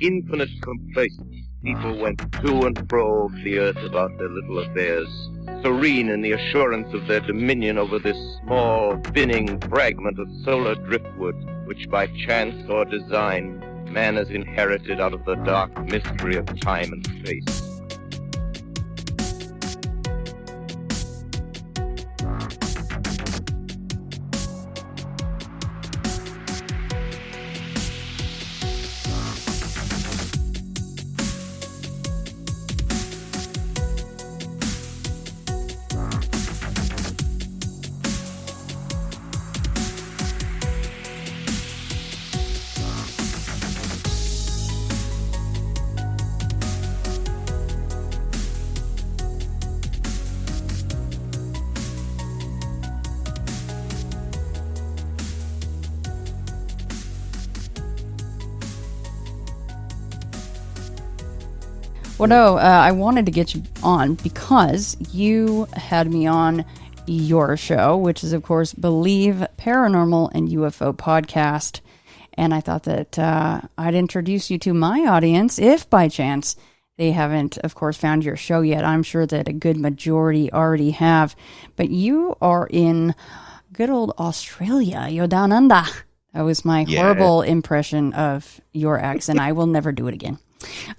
infinite complacence, people went to and fro the earth about their little affairs, serene in the assurance of their dominion over this small, spinning fragment of solar driftwood, which by chance or design man has inherited out of the dark mystery of time and space. Well, no, I wanted to get you on because you had me on your show, which is, of course, Believe Paranormal and UFO podcast. And I thought that I'd introduce you to my audience if by chance they haven't, of course, found your show yet. I'm sure that a good majority already have. But you are in good old Australia. You're down under. That was my horrible impression of your accent. I will never do it again.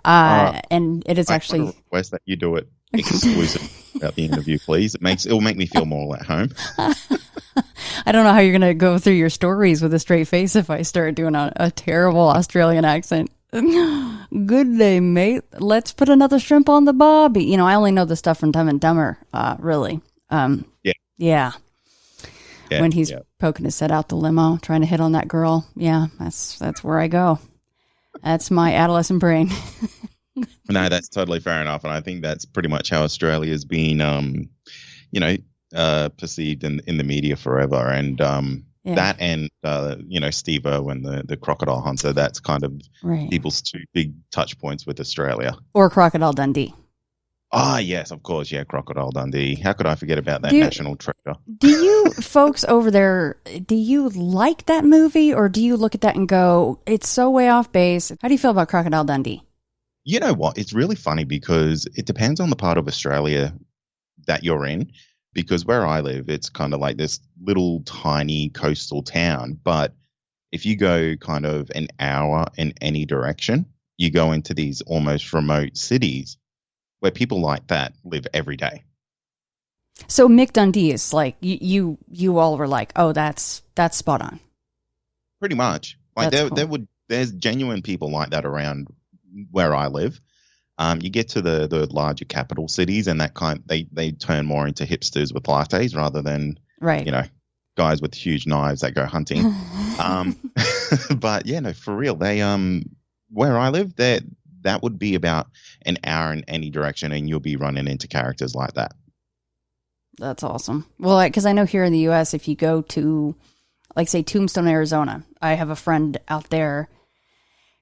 And it is actually request that you do it exclusive about the interview, please. It will make me feel more at home. I don't know how you're going to go through your stories with a straight face if I start doing a terrible Australian accent. Good day, mate. Let's put another shrimp on the barbie. You know, I only know the stuff from Dumb and Dumber, really. Yeah. When he's poking his head out the limo, trying to hit on that girl. Yeah, that's where I go. That's my adolescent brain. No, that's totally fair enough. And I think that's pretty much how Australia's been, perceived in the media forever. And that and, Steve-O and the Crocodile Hunter, that's kind of people's two big touch points with Australia. Or Crocodile Dundee. Ah, yes, of course. Yeah, Crocodile Dundee. How could I forget about that national treasure? Do you folks over there, do you like that movie or do you look at that and go, it's so way off base? How do you feel about Crocodile Dundee? You know what? It's really funny because it depends on the part of Australia that you're in. Because where I live, it's kind of like this little tiny coastal town. But if you go kind of an hour in any direction, you go into these almost remote cities where people like that live every day. So Mick Dundee is like, you all were like, oh, that's spot on. Pretty much. Like there's genuine people like that around where I live. You get to the larger capital cities and that they turn more into hipsters with lattes rather than, guys with huge knives that go hunting. But yeah, no, for real. They, where I live, that would be about an hour in any direction and you'll be running into characters like that. That's awesome. Well, because I know here in the U.S., if you go to, like, say, Tombstone, Arizona, I have a friend out there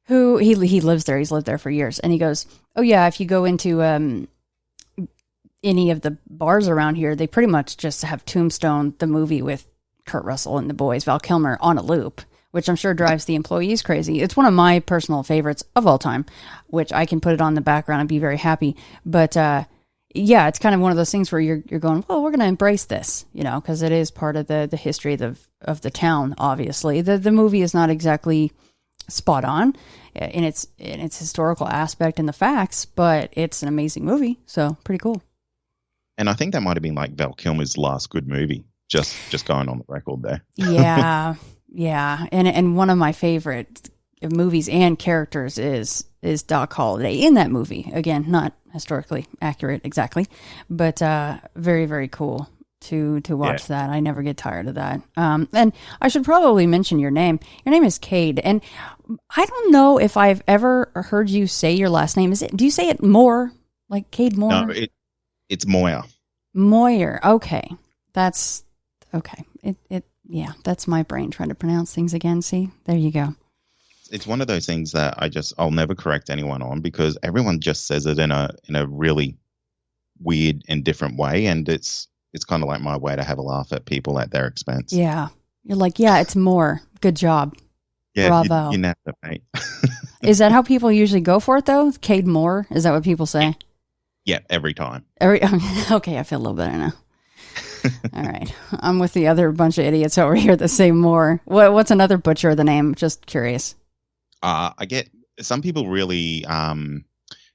who he lives there. He's lived there for years. And he goes, oh, yeah, if you go into any of the bars around here, they pretty much just have Tombstone, the movie with Kurt Russell and the boys, Val Kilmer, on a loop, which I'm sure drives the employees crazy. It's one of my personal favorites of all time, which I can put it on the background and be very happy. But yeah, it's kind of one of those things where you're going, well, we're going to embrace this, because it is part of the history of the town, obviously. The movie is not exactly spot on in its historical aspect and the facts, but it's an amazing movie, so pretty cool. And I think that might have been like Val Kilmer's last good movie, just going on the record there. Yeah, and one of my favorite movies and characters is Doc Holliday in that movie. Again, not historically accurate exactly, but very, very cool to watch that. I never get tired of that. And I should probably mention your name. Your name is Kade, and I don't know if I've ever heard you say your last name. Do you say it Moir, like Kade Moir? No, it's Moir. Moir. Okay, that's okay. Yeah, that's my brain trying to pronounce things again. See, there you go. It's one of those things that I'll never correct anyone on because everyone just says it in a really weird and different way, and it's kind of like my way to have a laugh at people at their expense. Yeah, you're like, yeah, it's more. Good job. Yeah, bravo. you nailed it, mate. Is that how people usually go for it, though? Kade Moir? Is that what people say? Yeah, every time. Okay, I feel a little better now. All right. I'm with the other bunch of idiots over here that say Moir. What's another butcher of the name? Just curious. I get some people really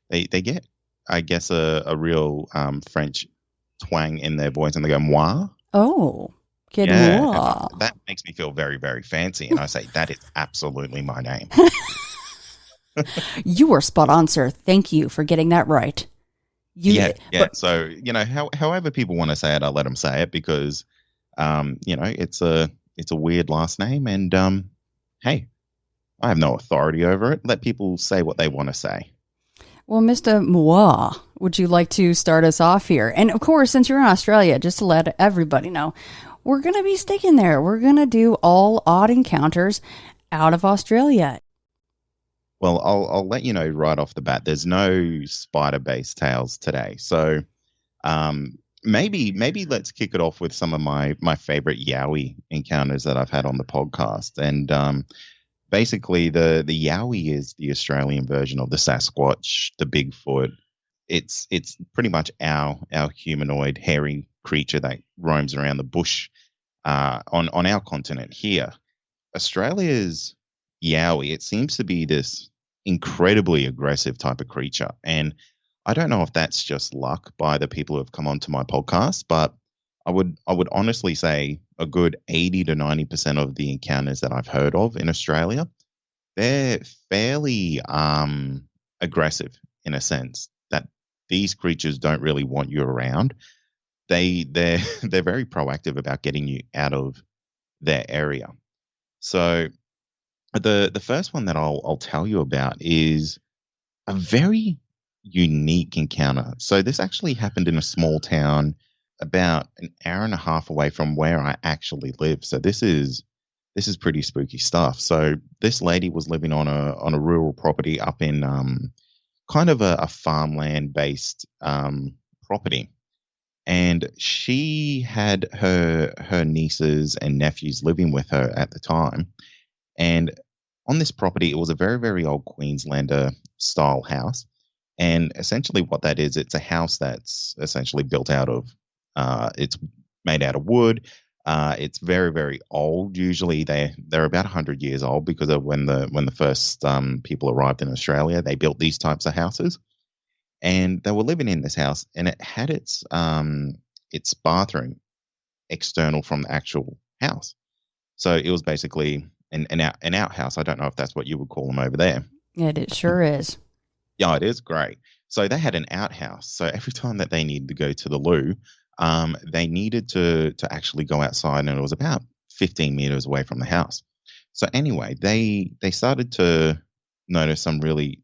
they get, I guess, a real French twang in their voice, and they go moi. Oh, Kade Yeah, Moir. that makes me feel very, very fancy, and I say that is absolutely my name. You are spot on, sir. Thank you for getting that right. Yeah. But, So however people want to say it, I let them say it because, it's a weird last name, and hey, I have no authority over it. Let people say what they want to say. well, Mr. Moir, would you like to start us off here? And of course, since you're in Australia, just to let everybody know, we're going to be sticking there. We're going to do all odd encounters out of Australia. Well, I'll let you know right off the bat. There's no spider-based tales today, so maybe let's kick it off with some of my favorite Yowie encounters that I've had on the podcast. And basically, the Yowie is the Australian version of the Sasquatch, the Bigfoot. It's pretty much our humanoid hairy creature that roams around the bush on our continent here. Australia's Yowie, it seems to be this incredibly aggressive type of creature. And I don't know if that's just luck by the people who have come onto my podcast, but I would honestly say a good 80 to 90% of the encounters that I've heard of in Australia, they're fairly aggressive in a sense that these creatures don't really want you around. They're very proactive about getting you out of their area. So the first one that I'll tell you about is a very unique encounter. So this actually happened in a small town about an hour and a half away from where I actually live. So this is pretty spooky stuff. So this lady was living on a rural property up in kind of a farmland based property. And she had her nieces and nephews living with her at the time. And on this property, it was a very, very old Queenslander style house. And essentially what that is, it's a house that's essentially built out of, it's made out of wood. It's very, very old. Usually they're about 100 years old because of when the first people arrived in Australia, they built these types of houses. And they were living in this house, and it had its bathroom external from the actual house. So it was basically an outhouse. I don't know if that's what you would call them over there. It sure is. Yeah, it is great. So they had an outhouse. So every time that they needed to go to the loo, they needed to actually go outside, and it was about 15 meters away from the house. So anyway, they started to notice some really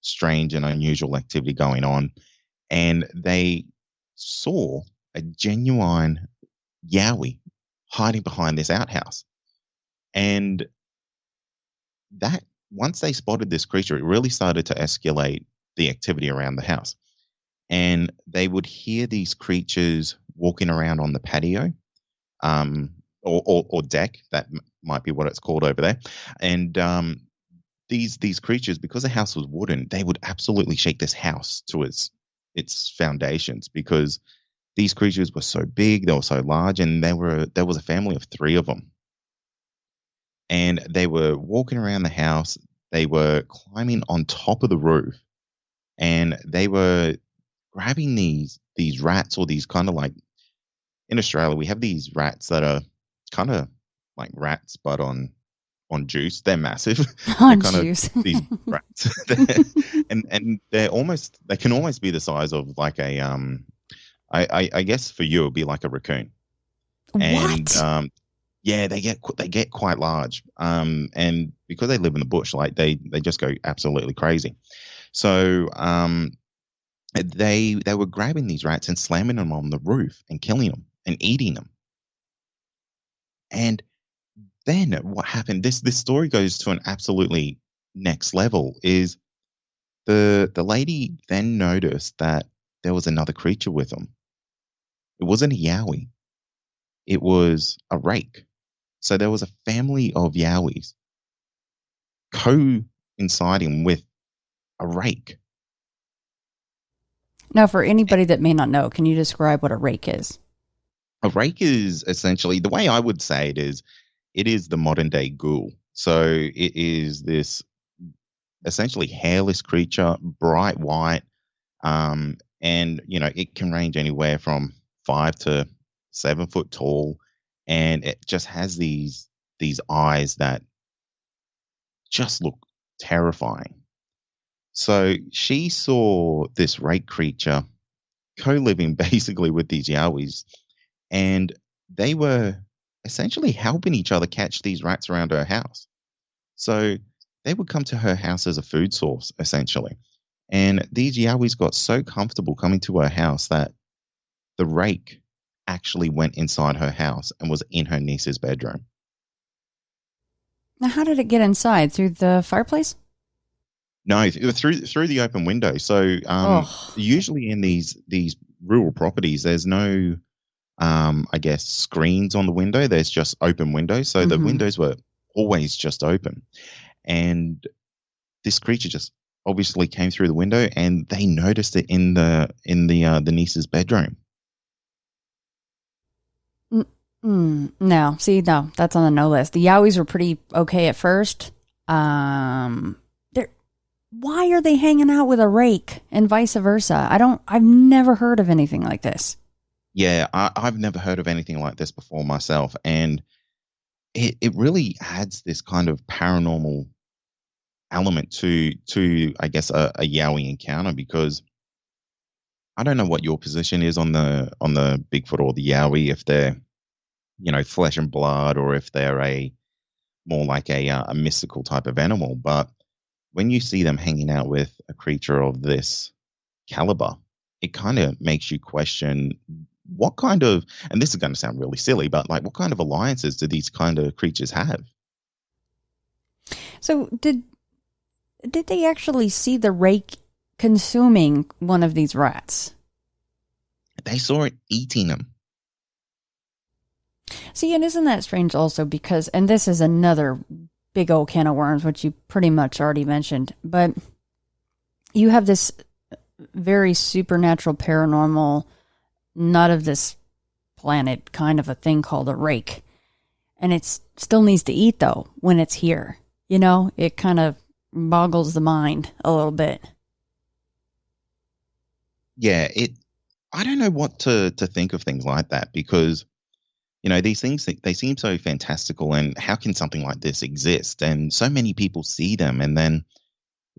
strange and unusual activity going on, and they saw a genuine Yowie hiding behind this outhouse. And that once they spotted this creature, it really started to escalate the activity around the house. And they would hear these creatures walking around on the patio, or deck. That might be what it's called over there. And these creatures, because the house was wooden, they would absolutely shake this house to its foundations because these creatures were so big, they were so large, and there was a family of 3 of them. And they were walking around the house. They were climbing on top of the roof, and they were grabbing these rats, or these kind of like, in Australia we have these rats that are kind of like rats but on juice. They're massive. On they're juice. These rats. and they can almost be the size of like a I guess for you it would be like a raccoon. And What? yeah, they get quite large. And because they live in the bush, like they just go absolutely crazy. So they were grabbing these rats and slamming them on the roof and killing them and eating them. And then what happened? This story goes to an absolutely next level. Is the lady then noticed that there was another creature with them. It wasn't a Yowie. It was a rake. So there was a family of Yowies inside him with a rake. Now, for anybody that may not know, can you describe what a rake is? A rake is essentially, the way I would say it is the modern day ghoul. So it is this essentially hairless creature, bright white, and it can range anywhere from 5 to 7 foot tall, and it just has these eyes that just look terrifying. So she saw this rake creature co-living basically with these Yowies, and they were essentially helping each other catch these rats around her house. So they would come to her house as a food source, essentially. And these Yowies got so comfortable coming to her house that the rake actually went inside her house and was in her niece's bedroom. Now, how did it get inside? Through the fireplace? No, through the open window. So usually in these rural properties, there's no, I guess, screens on the window. There's just open windows. So the windows were always just open. And this creature just obviously came through the window, and they noticed it in the niece's bedroom. No, see, no, that's on the no list. The Yowies were pretty okay at first. Why are they hanging out with a rake and vice versa? I've never heard of anything like this. Yeah, I've never heard of anything like this before myself, and it really adds this kind of paranormal element to I guess a Yowie encounter, because I don't know what your position is on the Bigfoot or the Yowie, if they're flesh and blood, or if they're a more like a mystical type of animal. But when you see them hanging out with a creature of this caliber, it kind of makes you question what kind of, and this is going to sound really silly, but like, what kind of alliances do these kind of creatures have? So did they actually see the rake consuming one of these rats? They saw it eating them. See, and isn't that strange also because, and this is another big old can of worms, which you pretty much already mentioned, but you have this very supernatural, paranormal, not of this planet kind of a thing called a rake. And it still needs to eat, though, when it's here. It kind of boggles the mind a little bit. Yeah, I don't know what to think of things like that, because these things, they seem so fantastical, and how can something like this exist? And so many people see them, and then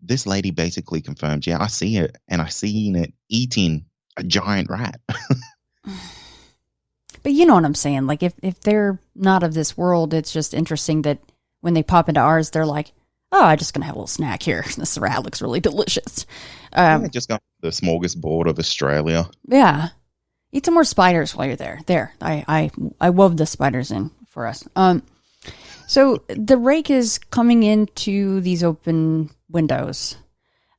this lady basically confirms, yeah, I see it, and I seen it eating a giant rat. But you know what I'm saying? Like, if they're not of this world, it's just interesting that when they pop into ours, they're like, oh, I'm just going to have a little snack here. This rat looks really delicious. Just got the smorgasbord of Australia. Yeah. Eat some more spiders while you're there. There, I wove the spiders in for us. So the rake is coming into these open windows.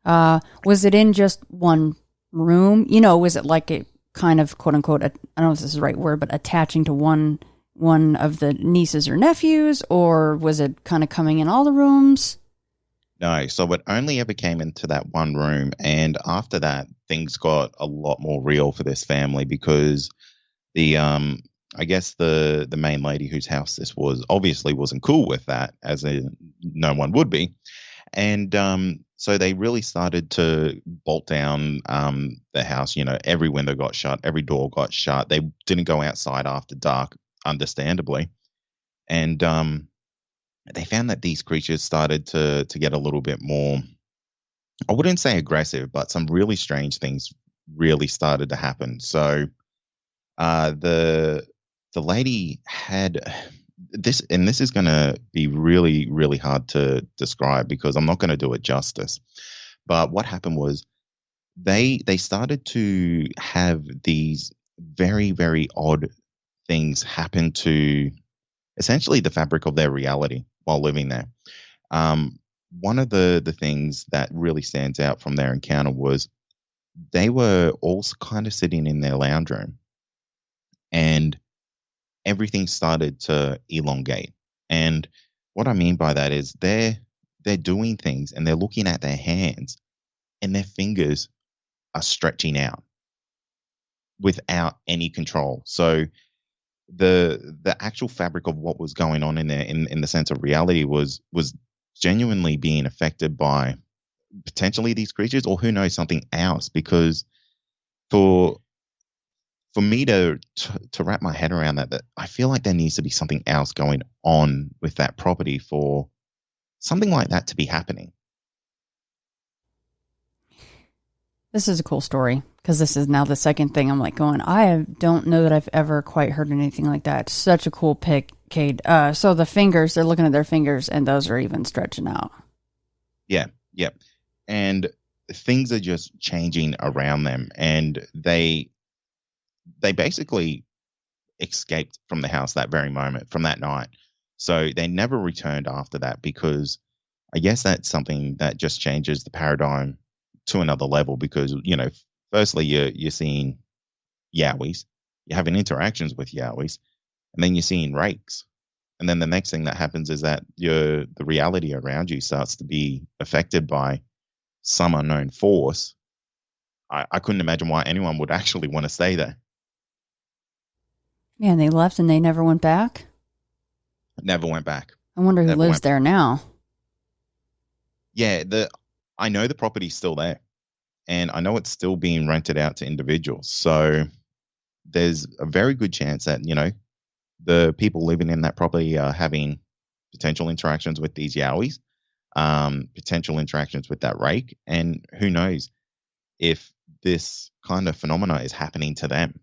Was it in just one room? Was it like a kind of quote unquote, I don't know if this is the right word, but attaching to one of the nieces or nephews, or was it kind of coming in all the rooms? No, so it only ever came into that one room, and after that, things got a lot more real for this family, because the I guess the main lady whose house this was obviously wasn't cool with that, as no one would be, and so they really started to bolt down the house. Every window got shut, every door got shut. They didn't go outside after dark, understandably, and they found that these creatures started to get a little bit more, I wouldn't say aggressive, but some really strange things really started to happen. So the lady had this, and this is going to be really, really hard to describe because I'm not going to do it justice. But what happened was they started to have these very, very odd things happen to essentially the fabric of their reality while living there. One of the things that really stands out from their encounter was they were all kind of sitting in their lounge room, and everything started to elongate. And what I mean by that is their they're doing things and they're looking at their hands and their fingers are stretching out without any control. So the actual fabric of what was going on in there in the sense of reality was genuinely being affected by potentially these creatures, or who knows, something else. Because for me to wrap my head around that I feel like there needs to be something else going on with that property for something like that to be happening. This is a cool story, because this is now the second thing I'm like going, I don't know that I've ever quite heard anything like that. Such a cool pick, Kade. So the fingers, they're looking at their fingers and those are even stretching out. Yeah. And things are just changing around them, and they basically escaped from the house that very moment, from that night. So they never returned after that, because I guess that's something that just changes the paradigm to another level. Because, firstly, you're seeing Yowies, you're having interactions with Yowies, and then you're seeing rakes. And then the next thing that happens is that the reality around you starts to be affected by some unknown force. I couldn't imagine why anyone would actually want to stay there. Man, they left and they never went back? Never went back. I wonder who lives there now. Yeah, I know the property's still there, and I know it's still being rented out to individuals. So there's a very good chance that, the people living in that property are having potential interactions with these Yowies, potential interactions with that rake, and who knows if this kind of phenomena is happening to them.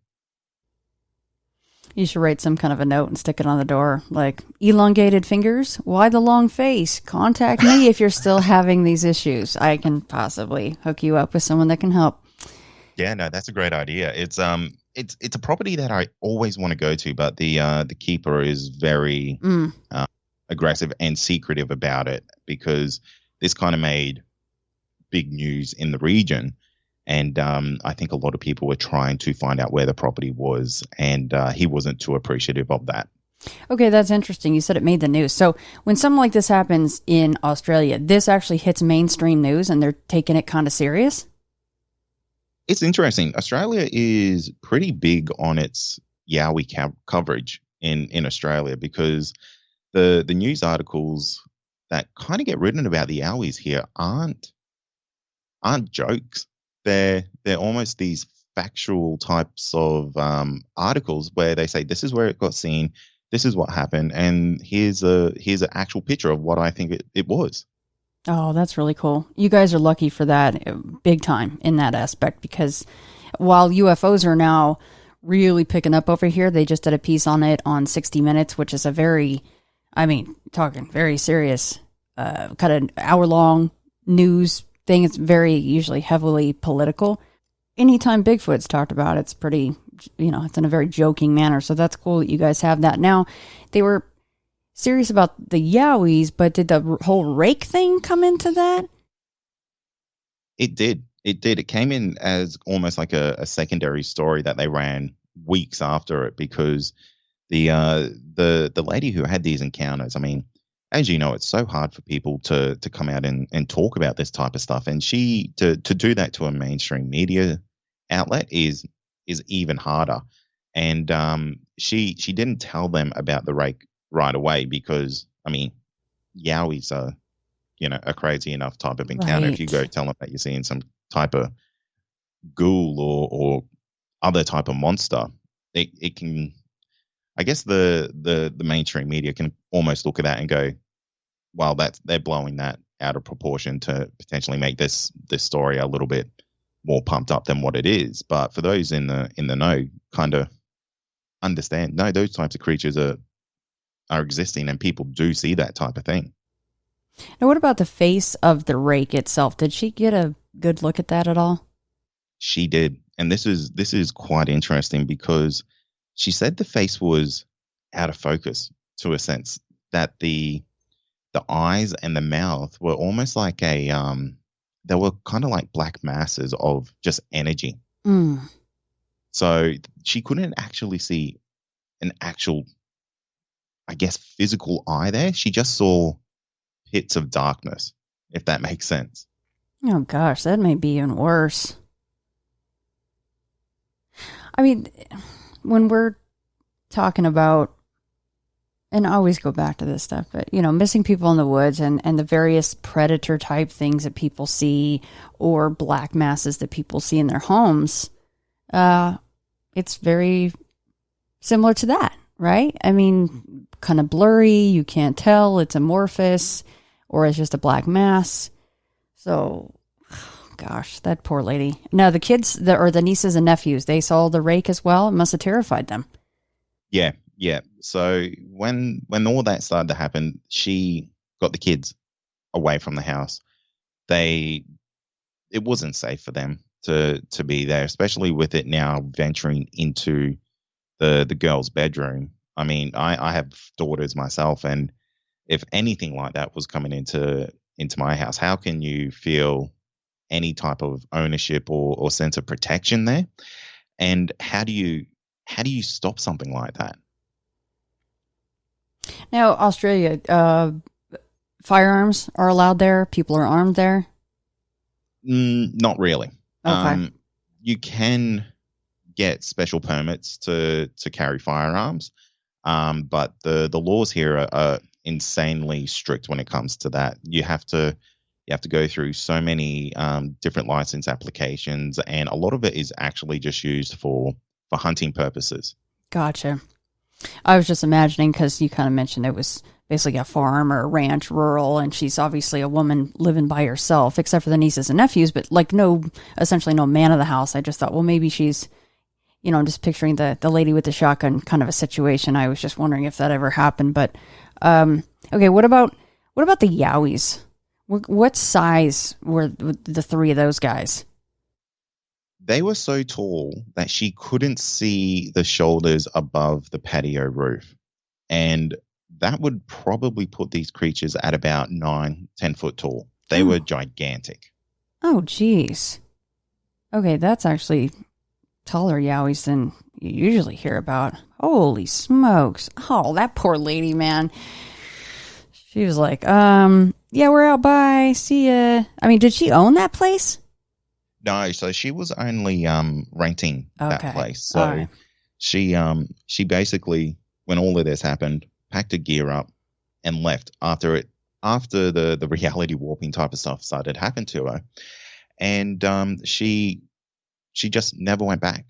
You should write some kind of a note and stick it on the door, like, elongated fingers, why the long face? Contact me if you're still having these issues. I can possibly hook you up with someone that can help. Yeah, no, that's a great idea. It's a property that I always want to go to, but the keeper is very aggressive and secretive about it, because this kind of made big news in the region. And I think a lot of people were trying to find out where the property was, and he wasn't too appreciative of that. Okay, that's interesting. You said it made the news. So when something like this happens in Australia, this actually hits mainstream news and they're taking it kind of serious? It's interesting. Australia is pretty big on its Yowie coverage in Australia, because the news articles that kind of get written about the Yowies here aren't jokes. They're almost these factual types of articles where they say, this is where it got seen, this is what happened, and here's an actual picture of what I think it was. Oh, that's really cool. You guys are lucky for that, big time in that aspect, because while UFOs are now really picking up over here, they just did a piece on it on 60 Minutes, which is a very serious, kind of hour-long news thing. It's very usually heavily political. Anytime Bigfoot's talked about, it's pretty, it's in a very joking manner. So that's cool that you guys have that. Now, they were serious about the Yowies, but did the whole rake thing come into that? It did. It came in as almost like a secondary story that they ran weeks after it, because the lady who had these encounters, I mean, as you know, it's so hard for people to come out and talk about this type of stuff. And she to do that to a mainstream media outlet is even harder. And she didn't tell them about the rake right away, because, I mean, Yowies are, a crazy enough type of encounter. Right. If you go tell them that you're seeing some type of ghoul or other type of monster, it can, I guess the mainstream media can almost look at that and go, well, they're blowing that out of proportion to potentially make this story a little bit more pumped up than what it is. But for those in the know, kind of understand, no, those types of creatures are existing, and people do see that type of thing. Now, what about the face of the rake itself? Did she get a good look at that at all? She did, and this is quite interesting, because she said the face was out of focus, to a sense, that the eyes and the mouth were almost like they were kind of like black masses of just energy. So she couldn't actually see an actual, I guess, physical eye there. She just saw pits of darkness, if that makes sense. Oh gosh, that may be even worse. I mean, when we're talking about, and I always go back to this stuff, but, missing people in the woods and the various predator type things that people see, or black masses that people see in their homes, it's very similar to that, right? I mean, kind of blurry, you can't tell, it's amorphous, or it's just a black mass. So, gosh, that poor lady. Now, the kids, or the nieces and nephews, they saw the rake as well. It must have terrified them. Yeah. So when all that started to happen, she got the kids away from the house. It wasn't safe for them to be there, especially with it now venturing into the girl's bedroom. I mean, I have daughters myself, and if anything like that was coming into my house, how can you feel any type of ownership or sense of protection there? And how do you stop something like that? Now, Australia, firearms are allowed there. People are armed there. Not really. Okay. You can get special permits to carry firearms, but the laws here are insanely strict when it comes to that. You have to go through so many different license applications, and a lot of it is actually just used for hunting purposes. Gotcha. I was just imagining, because you kind of mentioned it was basically a farm or a ranch, rural, and she's obviously a woman living by herself, except for the nieces and nephews, but essentially no man of the house. I just thought, well, maybe she's, I'm just picturing the lady with the shotgun kind of a situation. I was just wondering if that ever happened. But okay, what about the Yowies? What size were the three of those guys? They were so tall that she couldn't see the shoulders above the patio roof. And that would probably put these creatures at about 9-10 foot tall. They were gigantic. Oh, geez. Okay, that's actually taller Yowies than you usually hear about. Holy smokes. Oh, that poor lady, man. She was like, yeah, we're out, bye, see ya. I mean, did she own that place? No, so she was only renting that place. So right. she basically, when all of this happened, packed her gear up and left after the reality warping type of stuff started happening to her. And she just never went back.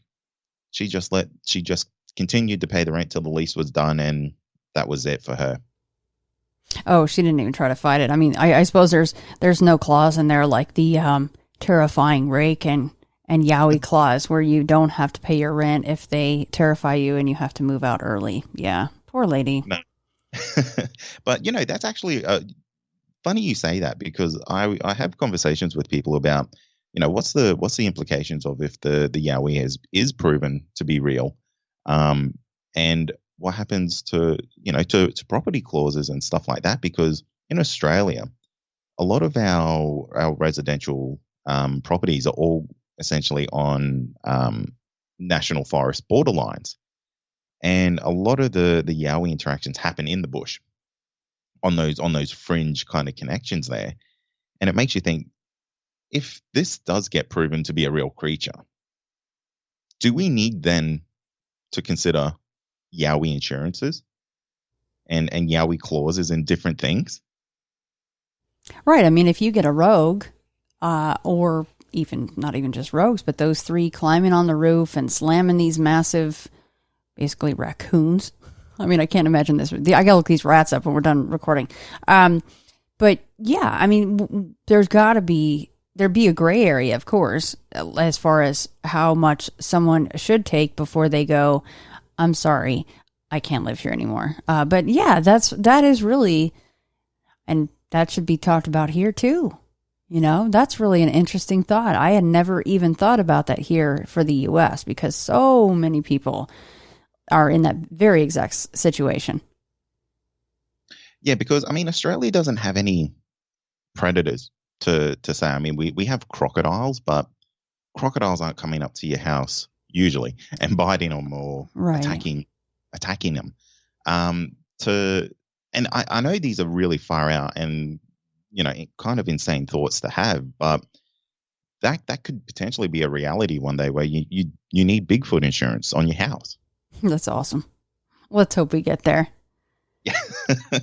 She just continued to pay the rent till the lease was done, and that was it for her. Oh, she didn't even try to fight it. I mean, I suppose there's no clause in there like the terrifying rake and Yowie clause where you don't have to pay your rent if they terrify you and you have to move out early. Yeah, poor lady. No. But that's actually funny you say that, because I have conversations with people about what's the implications of if the Yowie is proven to be real, and what happens to property clauses and stuff like that, because in Australia a lot of our residential properties are all essentially on national forest borderlines, and a lot of the Yowie interactions happen in the bush on those fringe kind of connections there. And it makes you think, if this does get proven to be a real creature, do we need then to consider Yowie insurances and Yowie clauses in different things? Right. I mean, if you get a rogue, or even not even just rogues, but those three climbing on the roof and slamming these massive, basically raccoons. I mean, I can't imagine this. I gotta look these rats up when we're done recording. But yeah, I mean, there'd be a gray area, of course, as far as how much someone should take before they go, I'm sorry, I can't live here anymore. But yeah, that is really, and that should be talked about here too. That's really an interesting thought. I had never even thought about that here for the U.S. because so many people are in that very exact situation. Yeah, because, I mean, Australia doesn't have any predators to say. I mean, we have crocodiles, but crocodiles aren't coming up to your house usually and biting them or attacking them. And I know these are really far out, and kind of insane thoughts to have, but that could potentially be a reality one day where you need Bigfoot insurance on your house. That's awesome. Let's hope we get there. Yeah.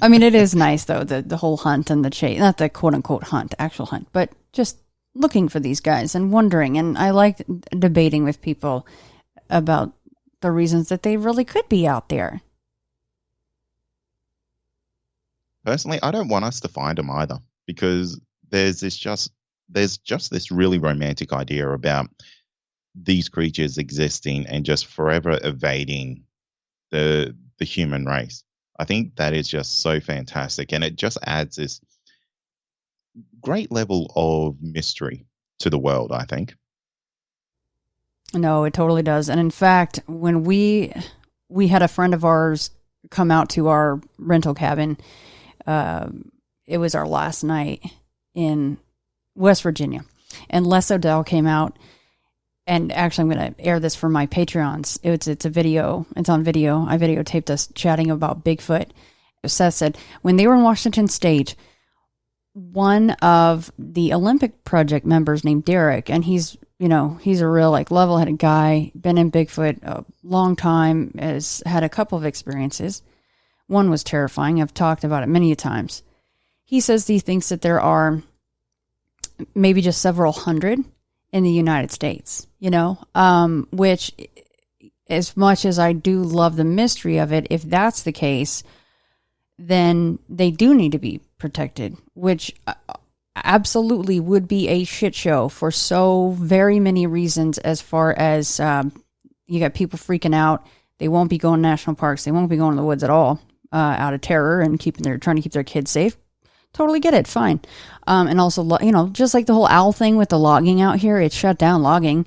I mean, it is nice though, the whole hunt and the chase, not the quote unquote hunt, actual hunt, but just looking for these guys and wondering. And I like debating with people about the reasons that they really could be out there. Personally, I don't want us to find them either, because there's just this really romantic idea about these creatures existing and just forever evading the human race. I think that is just so fantastic, and it just adds this great level of mystery to the world, I think. No, it totally does. And in fact, when we had a friend of ours come out to our rental cabin, it was our last night in West Virginia, and Les Odell came out. And actually, I'm going to air this for my Patreons. It's a video. It's on video. I videotaped us chatting about Bigfoot. Seth said, when they were in Washington State, one of the Olympic Project members named Derek, and he's a real level-headed guy, been in Bigfoot a long time, has had a couple of experiences. One was terrifying. I've talked about it many times. He says he thinks that there are maybe just several hundred in the United States, which, as much as I do love the mystery of it, if that's the case, then they do need to be protected, which absolutely would be a shit show for so very many reasons. As far as you got people freaking out, they won't be going to national parks, they won't be going to the woods at all, out of terror and trying to keep their kids safe. Totally get it, fine. And also, just like the whole owl thing with the logging out here, it shut down logging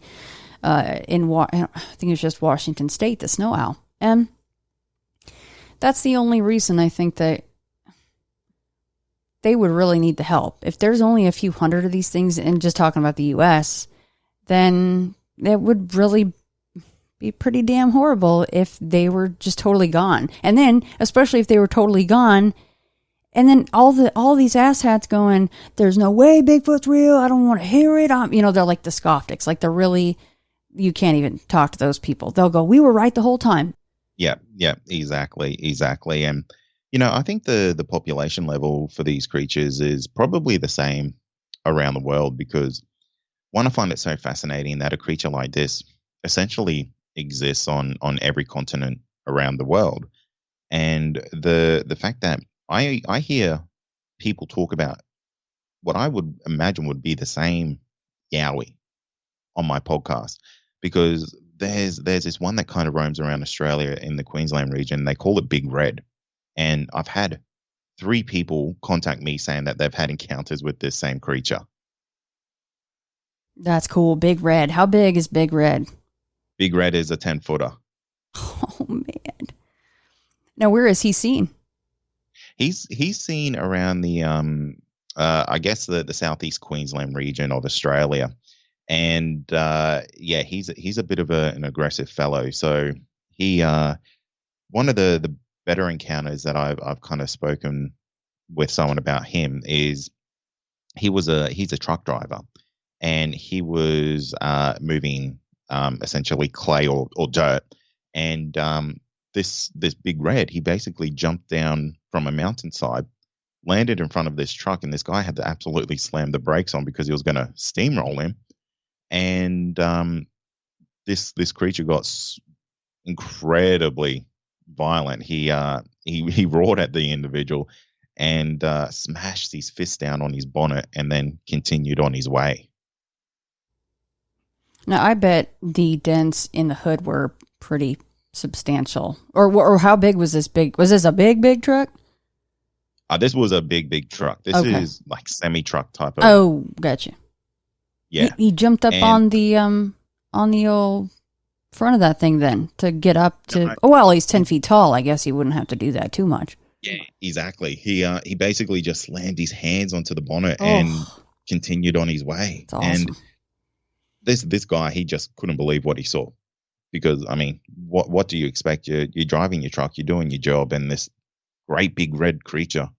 I think it was just Washington State, the snow owl. And that's the only reason I think that they would really need the help. If there's only a few hundred of these things, and just talking about the U.S., then it would really be pretty damn horrible if they were just totally gone. And then, especially if they were totally gone, and then all these asshats going, there's no way Bigfoot's real, I don't want to hear it. They're like the scofftics. Like, they're really, you can't even talk to those people. They'll go, we were right the whole time. Yeah, exactly. And, I think the population level for these creatures is probably the same around the world, because one, I find it so fascinating that a creature like this essentially exists on every continent around the world. And the fact that I hear people talk about what I would imagine would be the same Yowie on my podcast, because there's this one that kind of roams around Australia in the Queensland region. They call it Big Red. And I've had 3 people contact me saying that they've had encounters with this same creature. That's cool. Big Red. How big is Big Red? Big Red is a 10-footer. Oh, man. Now, where is he seen? He's seen around the I guess the southeast Queensland region of Australia, and he's a bit of an aggressive fellow. So he one of the better encounters that I've kind of spoken with someone about him is he's a truck driver, and he was moving essentially clay or dirt, and this Big Red, he basically jumped down from a mountainside, landed in front of this truck, and this guy had to absolutely slam the brakes on because he was going to steamroll him. And this creature got incredibly violent. He roared at the individual and smashed his fist down on his bonnet, and then continued on his way. Now, I bet the dents in the hood were pretty substantial. Or how big was this big? Was this a big truck? This was a big truck. This is like semi-truck type of. Oh, gotcha. Yeah. He jumped up on the old front of that thing then to get up to. He's 10 feet tall. I guess he wouldn't have to do that too much. Yeah, exactly. He basically just slammed his hands onto the bonnet and continued on his way. That's awesome. And this guy, he just couldn't believe what he saw, because I mean, what do you expect? You're driving your truck, you're doing your job, and this great big red creature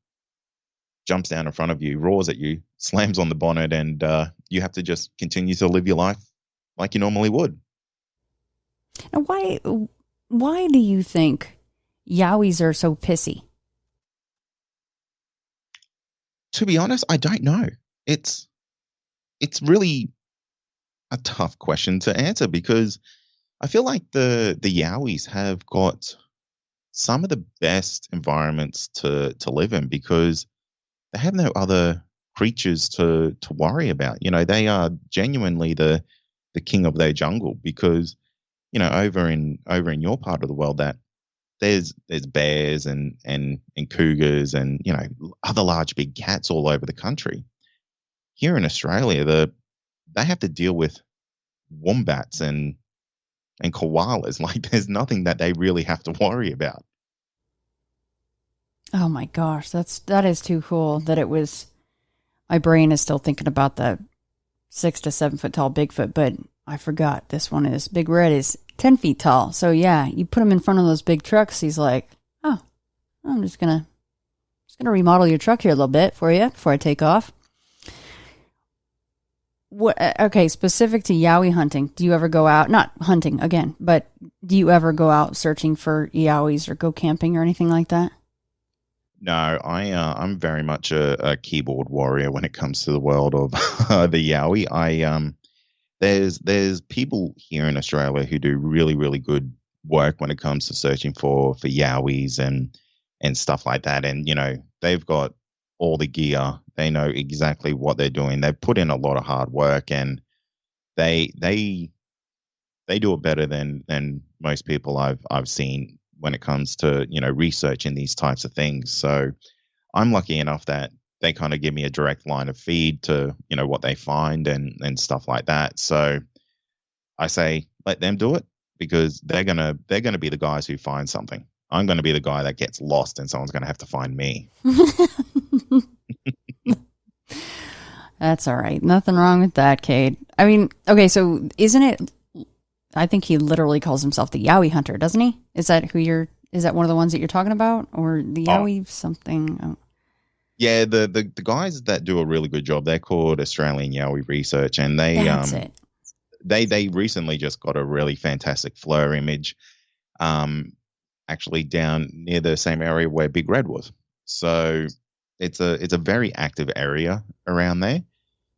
jumps down in front of you, roars at you, slams on the bonnet, and you have to just continue to live your life like you normally would. Now, why do you think Yowies are so pissy? To be honest, I don't know. It's really a tough question to answer because I feel like the Yowies have got some of the best environments to live in because they have no other creatures to worry about. You know, they are genuinely the king of their jungle because, you know, over in your part of the world that there's bears and cougars and, you know, other large big cats all over the country. Here in Australia, they have to deal with wombats and koalas. Like there's nothing that they really have to worry about. Oh my gosh, that is too cool that it was. My brain is still thinking about the 6 to 7 foot tall Bigfoot, but I forgot this one is Big Red is 10 feet tall. So yeah, you put him in front of those big trucks. He's like, oh, I'm just gonna remodel your truck here a little bit for you before I take off. What? Okay, specific to Yowie hunting, do you ever go out? Not hunting again, but do you ever go out searching for Yowies or go camping or anything like that? No, I'm very much a keyboard warrior when it comes to the world of the Yowie. There's people here in Australia who do really, really good work when it comes to searching for Yowies and stuff like that. And, you know, they've got all the gear. They know exactly what they're doing. They've put in a lot of hard work and they do it better than most people I've seen when it comes to, you know, researching these types of things. So I'm lucky enough that they kind of give me a direct line of feed to, you know, what they find and stuff like that. So I say, let them do it because they're gonna be the guys who find something. I'm gonna be the guy that gets lost and someone's gonna have to find me. That's all right. Nothing wrong with that, Kade. I mean, okay, so isn't it, I think he literally calls himself the Yowie Hunter, doesn't he? Is that one of the ones that you're talking about? Or the Yowie something? Oh. Yeah, the guys that do a really good job, they're called Australian Yowie Research, and That's it. They recently just got a really fantastic FLIR image, actually down near the same area where Big Red was. So it's a very active area around there,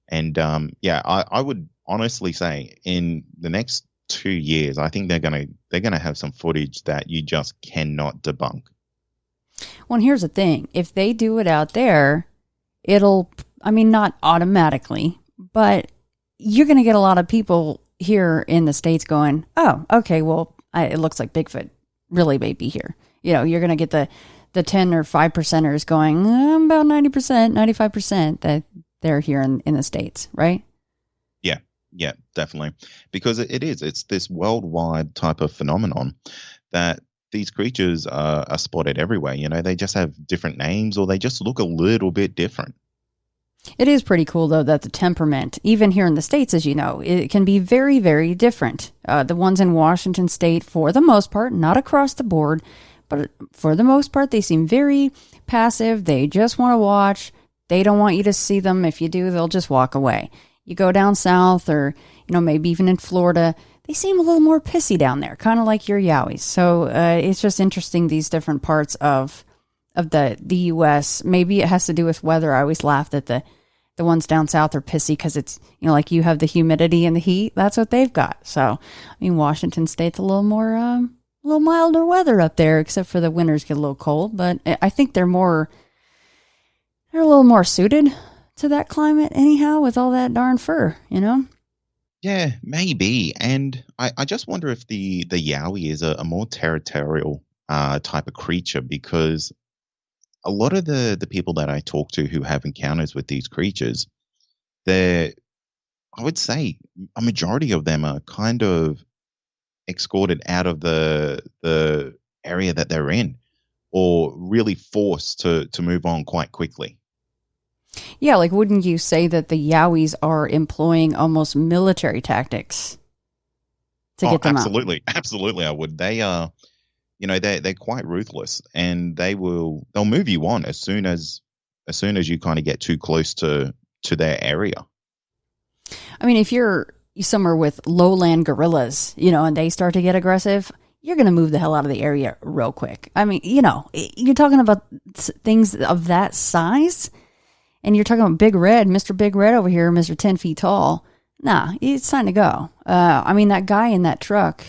and yeah, I would honestly say in the next 2 years, I think they're gonna have some footage that you just cannot debunk. Well, here's the thing. If they do it out there, not automatically, but you're going to get a lot of people here in the States going, oh, okay, well, it looks like Bigfoot really may be here. You know, you're going to get the 10 or 5%ers going, about 90%, 95% that they're here in the States, right? Yeah, definitely. Because it's this worldwide type of phenomenon that these creatures are spotted everywhere. You know, they just have different names or they just look a little bit different. It is pretty cool, though, that the temperament, even here in the States, as you know, it can be very, very different. The ones in Washington State, for the most part, not across the board, but for the most part, they seem very passive. They just want to watch. They don't want you to see them. If you do, they'll just walk away. You go down south or, you know, maybe even in Florida, they seem a little more pissy down there, kind of like your Yowies. So it's just interesting, these different parts of the U.S. Maybe it has to do with weather. I always laugh that the ones down south are pissy because it's, you know, like you have the humidity and the heat. That's what they've got. So, I mean, Washington State's a little more, a little milder weather up there, except for the winters get a little cold. But I think they're a little more suited to that climate anyhow with all that darn fur, you know? Yeah, maybe. And I just wonder if the Yowie is a more territorial type of creature because a lot of the people that I talk to who have encounters with these creatures, I would say a majority of them are kind of escorted out of the area that they're in or really forced to move on quite quickly. Yeah, like wouldn't you say that the Yowies are employing almost military tactics to get them absolutely. out? Absolutely, I would. They are, you know, they're quite ruthless and they'll move you on as soon as as soon as you kind of get too close to their area. I mean, if you're somewhere with lowland gorillas, and they start to get aggressive, you're going to move the hell out of the area real quick. I mean, you're talking about things of that size, and you're talking about Big Red, Mr. Big Red over here, Mr. 10 feet tall. Nah, it's time to go. I mean, that guy in that truck,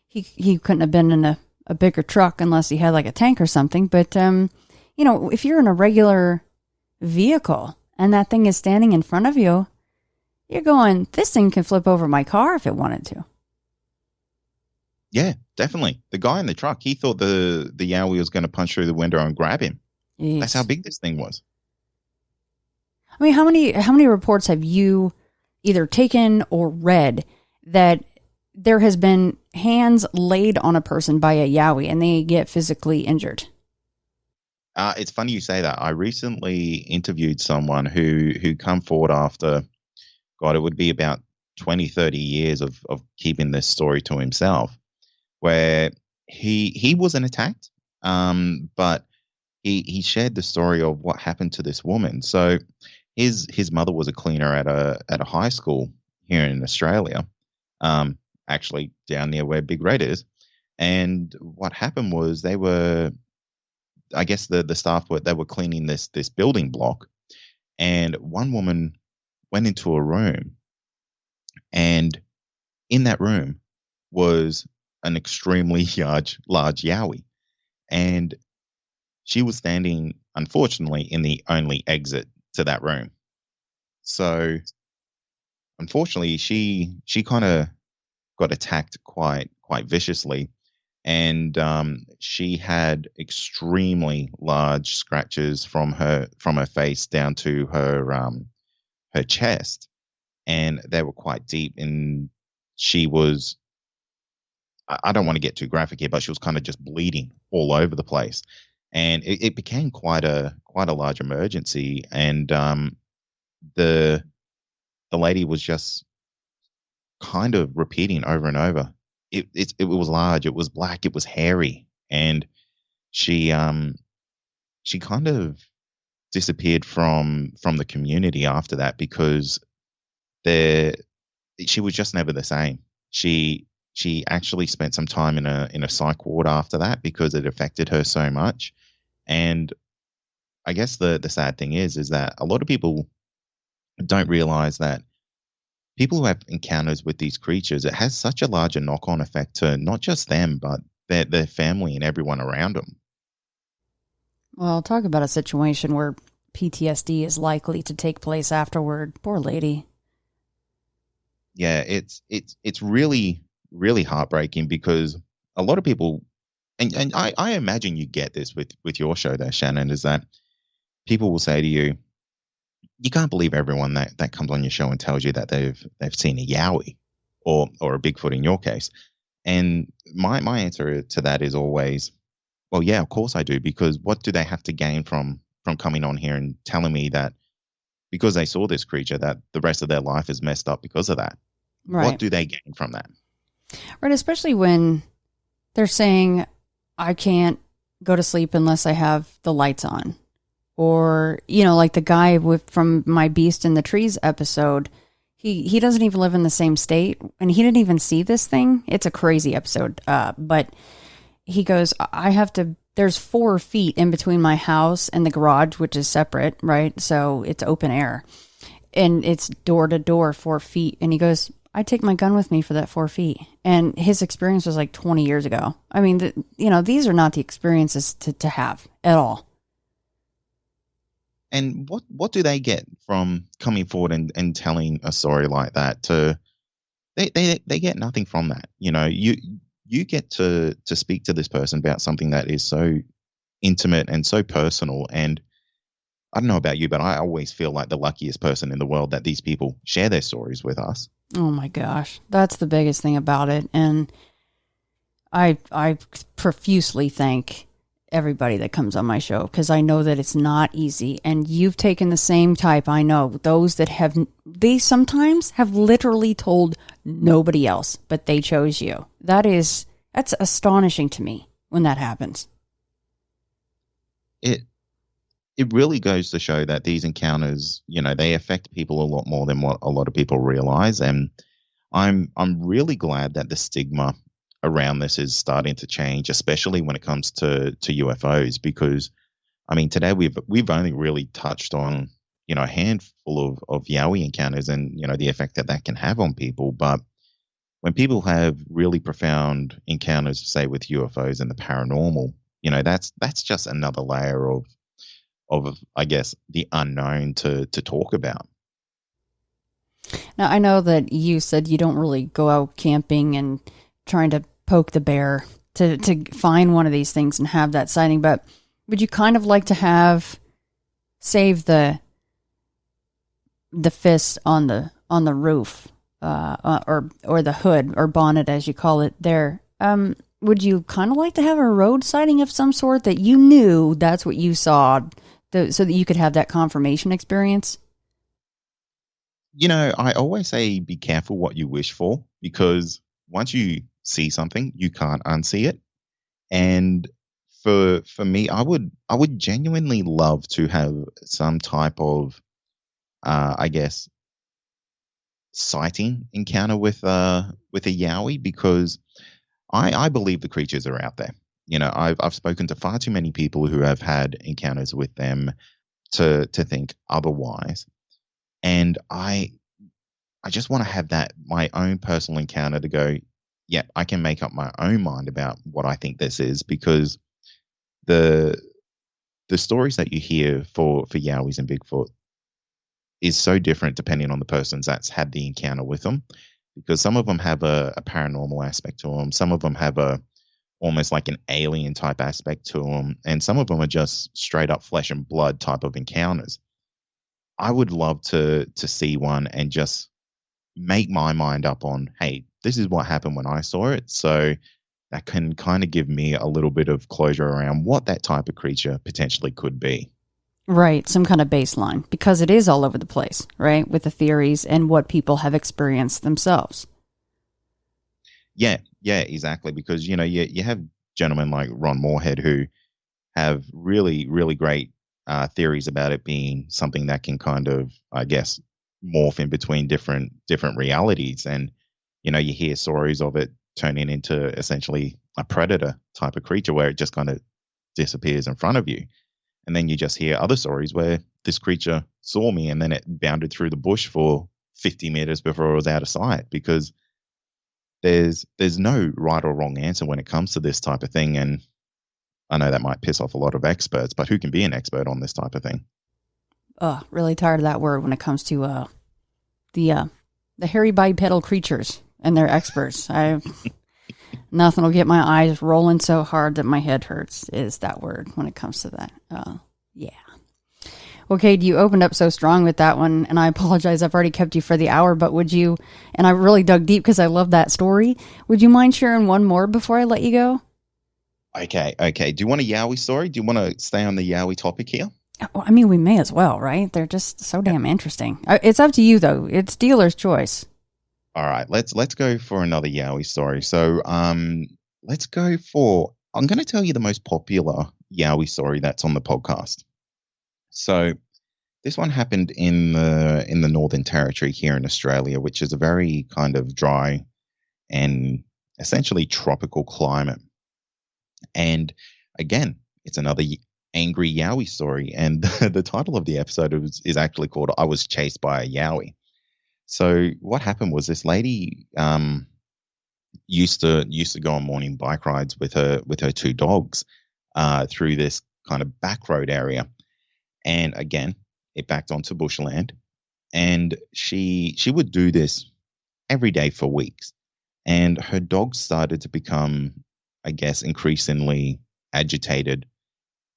he couldn't have been in a bigger truck unless he had like a tank or something. But, if you're in a regular vehicle and that thing is standing in front of you, you're going, this thing can flip over my car if it wanted to. Yeah, definitely. The guy in the truck, he thought the Yowie was going to punch through the window and grab him. Jeez. That's how big this thing was. I mean, how many reports have you either taken or read that there has been hands laid on a person by a Yowie and they get physically injured? It's funny you say that. I recently interviewed someone who come forward after, God, it would be about 20, 30 years of keeping this story to himself, where he wasn't attacked, but he shared the story of what happened to this woman. So his mother was a cleaner at a high school here in Australia, actually down near where Big Red is. And what happened was they were, I guess the staff were cleaning this building block, and one woman went into a room, and in that room was an extremely large Yowie, and she was standing, unfortunately, in the only exit to that room. So, unfortunately, she kind of got attacked quite viciously, and she had extremely large scratches from her face down to her chest, and they were quite deep. And she was, I don't want to get too graphic here, but she was kind of just bleeding all over the place, and it became quite a large emergency. And the lady was just kind of repeating over and over, it was large, it was black, it was hairy, and she kind of disappeared from the community after that, because she was just never the same. She actually spent some time in a psych ward after that because it affected her so much. And I guess the sad thing is that a lot of people don't realize that people who have encounters with these creatures, it has such a larger knock-on effect to not just them, but their family and everyone around them. Well, talk about a situation where PTSD is likely to take place afterward. Poor lady. Yeah, it's really, really heartbreaking, because a lot of people, and I imagine you get this with your show there, Shannon, is that people will say to you, you can't believe everyone that comes on your show and tells you that they've seen a Yowie or a Bigfoot in your case. And my answer to that is always, well, yeah, of course I do, because what do they have to gain from coming on here and telling me that because they saw this creature that the rest of their life is messed up because of that? Right. What do they gain from that? Right, especially when they're saying, I can't go to sleep unless I have the lights on. Or, like the guy from My Beast in the Trees episode, he doesn't even live in the same state, and he didn't even see this thing. It's a crazy episode. But he goes, there's 4 feet in between my house and the garage, which is separate, right? So it's open air, and it's door to door, 4 feet. And he goes, I take my gun with me for that 4 feet. And his experience was like 20 years ago. I mean, these are not the experiences to have at all. And what do they get from coming forward and telling a story like that? They get nothing from that. You get to speak to this person about something that is so intimate and so personal. And I don't know about you, but I always feel like the luckiest person in the world that these people share their stories with us. Oh my gosh, that's the biggest thing about it. And I profusely thank everybody that comes on my show, because I know that it's not easy, and you've taken the same type. I know those that they sometimes have literally told nobody else, but they chose you. That's astonishing to me when that happens. it really goes to show that these encounters, they affect people a lot more than what a lot of people realize. And I'm really glad that the stigma around this is starting to change, especially when it comes to UFOs, because I mean today we've only really touched on a handful of Yowie encounters and the effect that can have on people. But when people have really profound encounters, say with UFOs and the paranormal, that's just another layer of I guess the unknown to talk about. Now, I know that you said you don't really go out camping and trying to poke the bear to find one of these things and have that sighting, but would you kind of like to save the fist on the roof, or the hood or bonnet, as you call it there? Would you kind of like to have a road sighting of some sort that you knew that's what you saw, so that you could have that confirmation experience? I always say be careful what you wish for, because once you see something, you can't unsee it. And for me, I would genuinely love to have some type of I guess sighting encounter with a Yowie, because I believe the creatures are out there. I've spoken to far too many people who have had encounters with them to think otherwise. And I just want to have that, my own personal encounter, to go, yeah, I can make up my own mind about what I think this is, because the stories that you hear for Yowies and Bigfoot is so different depending on the person that's had the encounter with them, because some of them have a paranormal aspect to them, some of them have almost like an alien type aspect to them, and some of them are just straight up flesh and blood type of encounters. I would love to see one and just make my mind up on, hey, this is what happened when I saw it. So that can kind of give me a little bit of closure around what that type of creature potentially could be. Right, some kind of baseline, because it is all over the place, right, with the theories and what people have experienced themselves. Yeah, exactly. Because, you have gentlemen like Ron Moorhead who have really, really great theories about it being something that can kind of, I guess, morph in between different realities. And, you hear stories of it turning into essentially a predator type of creature where it just kind of disappears in front of you. And then you just hear other stories where this creature saw me and then it bounded through the bush for 50 meters before it was out of sight, because there's no right or wrong answer when it comes to this type of thing. And I know that might piss off a lot of experts, but who can be an expert on this type of thing? Really tired of that word when it comes to the hairy bipedal creatures and their experts. Nothing will get my eyes rolling so hard that my head hurts is that word when it comes to that. Yeah. Okay, you opened up so strong with that one, and I apologize. I've already kept you for the hour, but would you, and I really dug deep because I love that story, would you mind sharing one more before I let you go? Okay. Do you want a Yowie story? Do you want to stay on the Yowie topic here? Well, I mean, we may as well, right? They're just so damn interesting. It's up to you, though. It's dealer's choice. All right, let's go for another Yowie story. So, let's go for. I'm going to tell you the most popular Yowie story that's on the podcast. So, this one happened in the Northern Territory here in Australia, which is a very kind of dry and essentially tropical climate. And again, it's another angry Yowie story, and the title of the episode is actually called "I Was Chased by a Yowie." So what happened was this lady used to go on morning bike rides with her two dogs through this kind of back road area, and again it backed onto bushland, and she would do this every day for weeks, and her dogs started to become, I guess, increasingly agitated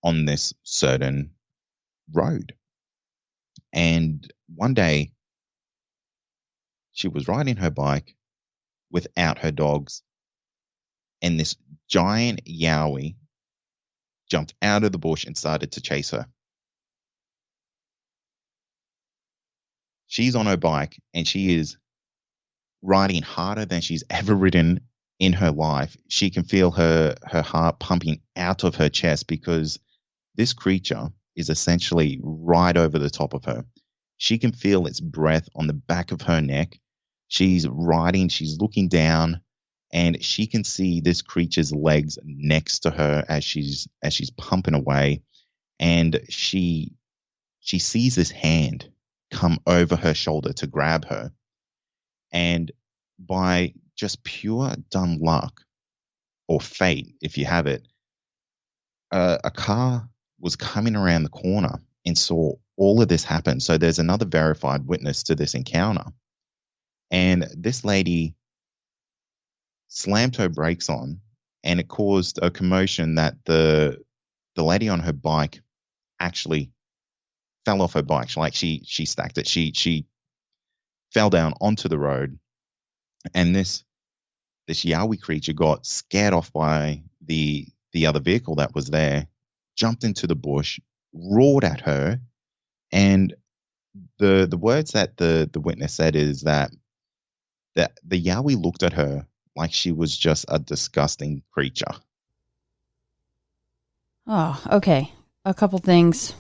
on this certain road. And one day she was riding her bike without her dogs, and this giant Yowie jumped out of the bush and started to chase her. She's on her bike and she is riding harder than she's ever ridden in her life. She can feel her heart pumping out of her chest, because this creature is essentially right over the top of her. She can feel its breath on the back of her neck. She's riding, she's looking down, and she can see this creature's legs next to her as she's pumping away. And she sees this hand come over her shoulder to grab her. And by just pure dumb luck, or fate, if you have it, a car was coming around the corner and saw all of this happen. So there's another verified witness to this encounter. And this lady slammed her brakes on, and it caused a commotion that the lady on her bike actually fell off her bike. She stacked it. She fell down onto the road, and this Yowie creature got scared off by the other vehicle that was there, jumped into the bush, roared at her, and the words that the witness said is that the Yowie looked at her like she was just a disgusting creature. Oh, okay. A couple things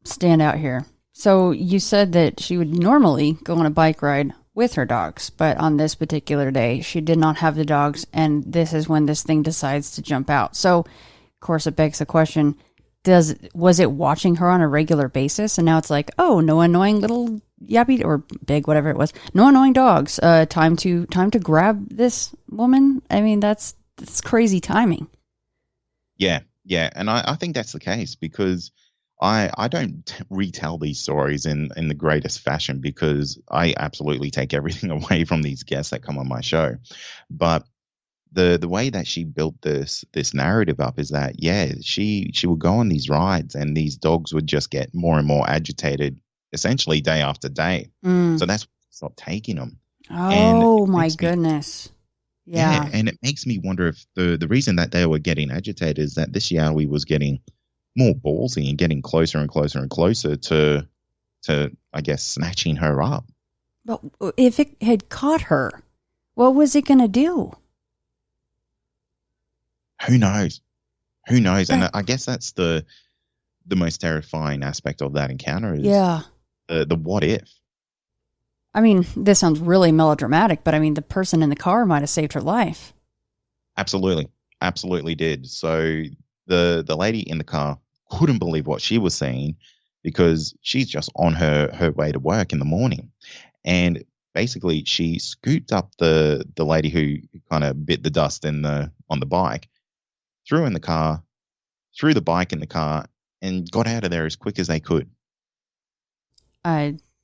stand out here. So you said that she would normally go on a bike ride with her dogs, but on this particular day, she did not have the dogs, and this is when this thing decides to jump out. So, of course, it begs the question, was it watching her on a regular basis, and now it's like, oh, no annoying little yappy or big, whatever it was, no annoying dogs, time to grab this woman? I mean, that's crazy timing. Yeah, and I think that's the case, because I don't retell these stories in the greatest fashion, because I absolutely take everything away from these guests that come on my show. But the way that she built this narrative up is that, yeah, she would go on these rides, and these dogs would just get more and more agitated, essentially day after day. So that's why she stopped taking them. Oh my goodness. Yeah, and it makes me wonder if the reason that they were getting agitated is that this Yowie was getting more ballsy and getting closer and closer and closer to I guess snatching her up. But if it had caught her, what was it going to do? Who knows? And I guess that's the most terrifying aspect of that encounter is the what if. I mean, this sounds really melodramatic, but I mean, the person in the car might have saved her life. Absolutely did. So the lady in the car couldn't believe what she was seeing, because she's just on her way to work in the morning. And basically she scooped up the lady who kind of bit the dust on the bike, threw in the car, threw the bike in the car, and got out of there as quick as they could.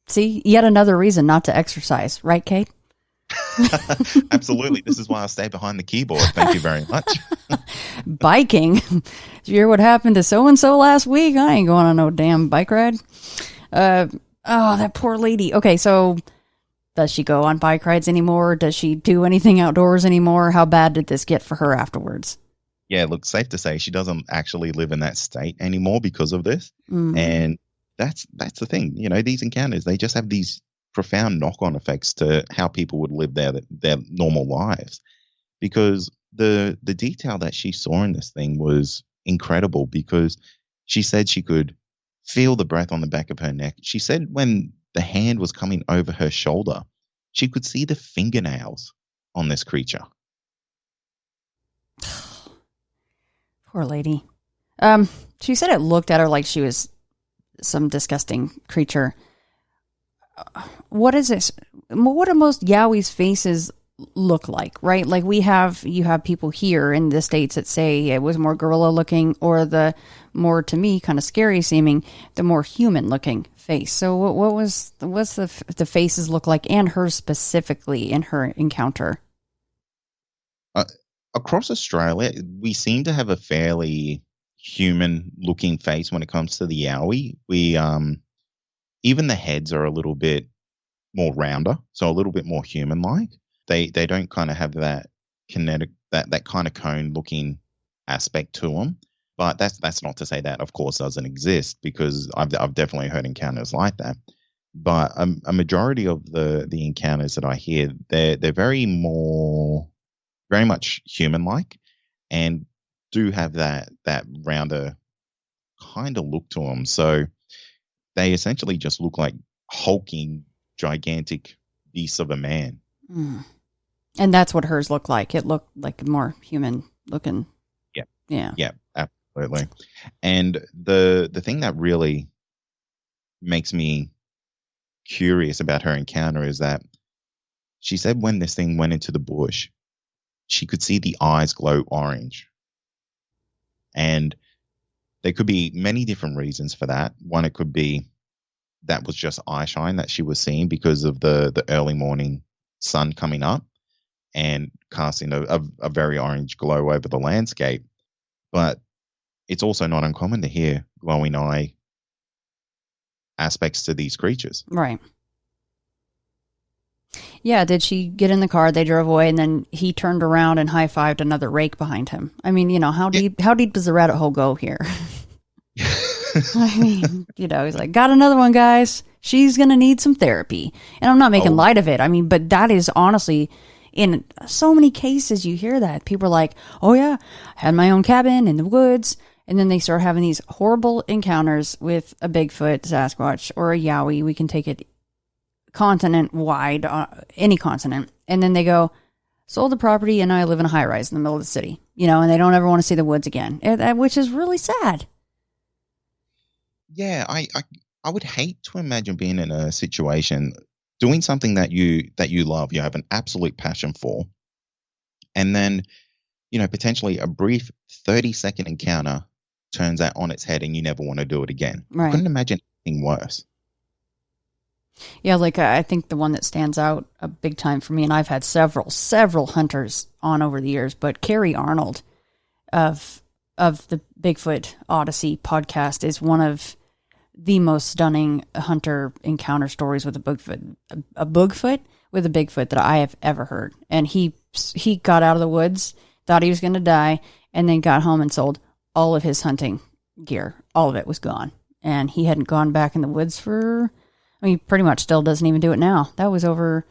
See, yet another reason not to exercise, right, Kate? Absolutely. This is why I stay behind the keyboard. Thank you very much. Biking. Did you hear what happened to so-and-so last week? I ain't going on no damn bike ride. Oh, that poor lady. Okay, so does she go on bike rides anymore? Does she do anything outdoors anymore? How bad did this get for her afterwards? Yeah, look, safe to say she doesn't actually live in that state anymore because of this. And that's the thing. You know, these encounters, they just have these profound knock-on effects to how people would live their normal lives, because the detail that she saw in this thing was incredible, because she said she could feel the breath on the back of her neck. She said when the hand was coming over her shoulder, she could see the fingernails on this creature. Poor lady. She said it looked at her like she was some disgusting creature. What is this? What do most Yowies' faces look like, right? Like you have people here in the States that say it was more gorilla looking, or the more, to me, kind of scary seeming, the more human looking face. So what's the faces look like, and her specifically in her encounter? Across Australia, we seem to have a fairly human looking face when it comes to the Yowie. We even the heads are a little bit more rounder, so a little bit more human like. They don't kind of have that kinetic, that kind of cone looking aspect to them. But that's not to say that, of course, doesn't exist, because I've definitely heard encounters like that. But a majority of the encounters that I hear, they're very much human like, and do have that rounder kind of look to them. So they essentially just look like hulking, gigantic beasts of a man. Mm. And that's what hers looked like. It looked like more human looking. Yeah. Yeah. Yeah, absolutely. And the thing that really makes me curious about her encounter is that she said when this thing went into the bush, she could see the eyes glow orange. And there could be many different reasons for that. One, it could be that was just eye shine that she was seeing because of the early morning sun coming up and casting a very orange glow over the landscape. But it's also not uncommon to hear glowing eye aspects to these creatures. Right. Yeah, did she get in the car, they drove away, and then he turned around and high-fived another rake behind him? I mean, how deep does the rabbit hole go here? I mean, he's like, got another one, guys. She's going to need some therapy. And I'm not making light of it. I mean, but that is honestly, in so many cases, you hear that. People are like, oh, yeah, I had my own cabin in the woods. And then they start having these horrible encounters with a Bigfoot, Sasquatch, or a Yowie. We can take it continent-wide, any continent. And then they go, sold the property, and now I live in a high-rise in the middle of the city. And they don't ever want to see the woods again, which is really sad. Yeah, I would hate to imagine being in a situation doing something that you love, you have an absolute passion for, and then potentially a brief 30-second encounter turns that on its head and you never want to do it again. Right. I couldn't imagine anything worse. Yeah, like I think the one that stands out a big time for me, and I've had several hunters on over the years, but Carrie Arnold of the Bigfoot Odyssey podcast is one of the most stunning hunter encounter stories with a Bigfoot with a Bigfoot that I have ever heard. And he got out of the woods, thought he was going to die, and then got home and sold all of his hunting gear. All of it was gone. And he hadn't gone back in the woods he pretty much still doesn't even do it now. That was over,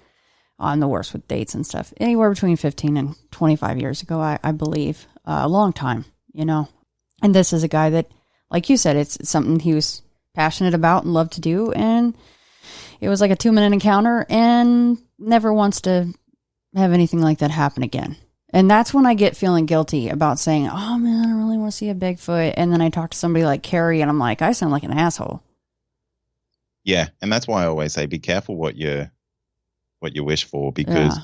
I'm the worst with dates and stuff, anywhere between 15 and 25 years ago, I believe. A long time, And this is a guy that, like you said, it's something he was passionate about and loved to do. And it was like a 2-minute encounter and never wants to have anything like that happen again. And that's when I get feeling guilty about saying, oh man, I don't really want to see a Bigfoot. And then I talk to somebody like Carrie and I'm like, I sound like an asshole. Yeah. And that's why I always say, be careful what you wish for, because,